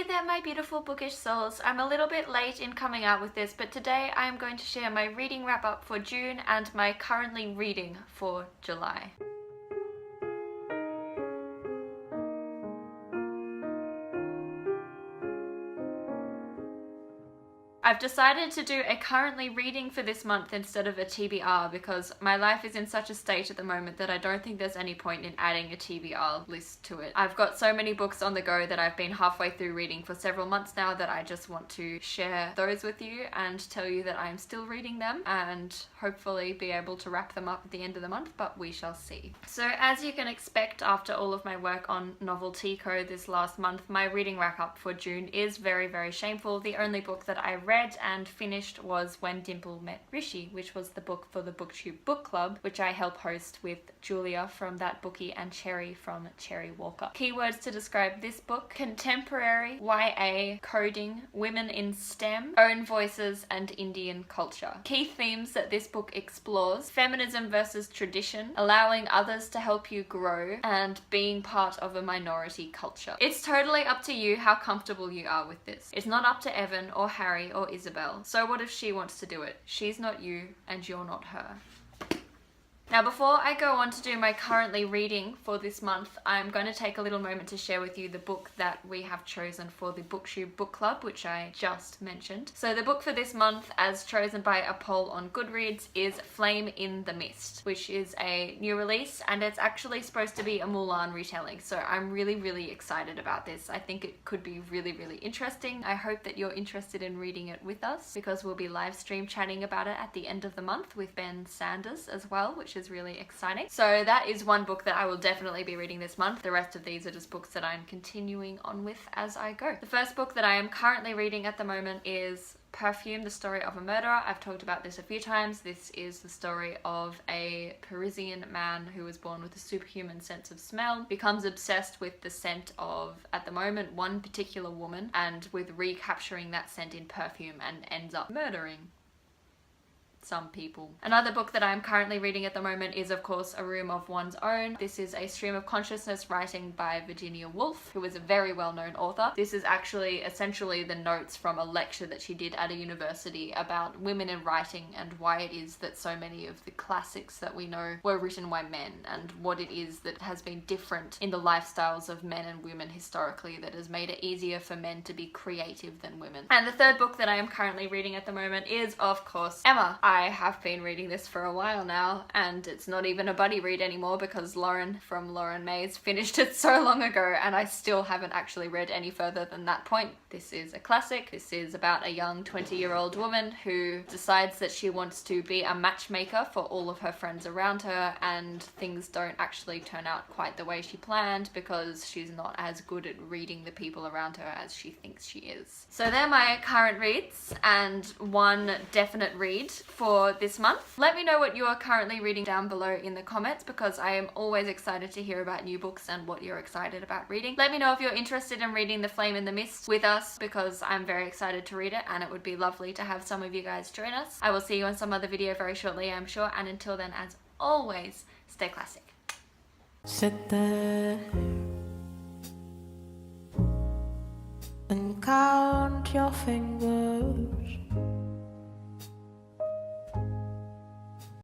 there, my beautiful bookish souls. I'm a little bit late in coming out with this, but today I am going to share my reading wrap up for June and my currently reading for July. I've decided to do a currently reading for this month instead of a TBR because my life is in such a state at the moment that I don't think there's any point in adding a TBR list to it. I've got so many books on the go that I've been halfway through reading for several months now that I just want to share those with you and tell you that I'm still reading them and hopefully be able to wrap them up at the end of the month, but we shall see. So as you can expect, after all of my work on Noveltico this last month, my reading wrap up for June is very, very shameful. The only book that I read and finished was When Dimple Met Rishi, which was the book for the BookTube book club, which I help host with Julia from That Bookie and Cherry from Cherry Walker. Keywords to describe this book: contemporary, YA, coding, women in STEM, own voices, and Indian culture. Key themes that this book explores: feminism versus tradition, allowing others to help you grow, and being part of a minority culture. It's totally up to you how comfortable you are with this. It's not up to Evan or Harry or Isabel. So what if she wants to do it? She's not you and you're not her. Now, before I go on to do my currently reading for this month, I'm going to take a little moment to share with you the book that we have chosen for the BookTube book club, which I just mentioned. So the book for this month, as chosen by a poll on Goodreads, is Flame in the Mist, which is a new release, and it's actually supposed to be a Mulan retelling. So I'm really, really excited about this. I think it could be really, really interesting. I hope that you're interested in reading it with us, because we'll be live stream chatting about it at the end of the month with Ben Sanders as well, which is really exciting. So that is one book that I will definitely be reading this month. The rest of these are just books that I'm continuing on with as I go. The first book that I am currently reading at the moment is Perfume, the Story of a Murderer. I've talked about this a few times. This is the story of a Parisian man who was born with a superhuman sense of smell, becomes obsessed with the scent of, at the moment, one particular woman, and with recapturing that scent in perfume, and ends up murdering some people. Another book that I'm currently reading at the moment is, of course, A Room of One's Own. This is a stream of consciousness writing by Virginia Woolf, who is a very well-known author. This is actually essentially the notes from a lecture that she did at a university about women in writing and why it is that so many of the classics that we know were written by men, and what it is that has been different in the lifestyles of men and women historically that has made it easier for men to be creative than women. And the third book that I am currently reading at the moment is, of course, Emma. I have been reading this for a while now, and it's not even a buddy read anymore because Lauren from Lauren Mays finished it so long ago, and I still haven't actually read any further than that point. This is a classic. This is about a young 20-year-old woman who decides that she wants to be a matchmaker for all of her friends around her, and things don't actually turn out quite the way she planned because she's not as good at reading the people around her as she thinks she is. So they're my current reads and one definite read for this month. Let me know what you are currently reading down below in the comments, because I am always excited to hear about new books and what you're excited about reading. Let me know if you're interested in reading The Flame in the Mist with us, because I'm very excited to read it and it would be lovely to have some of you guys join us. I will see you on some other video very shortly, I'm sure, and until then, as always, stay classic. Sit there and count your fingers.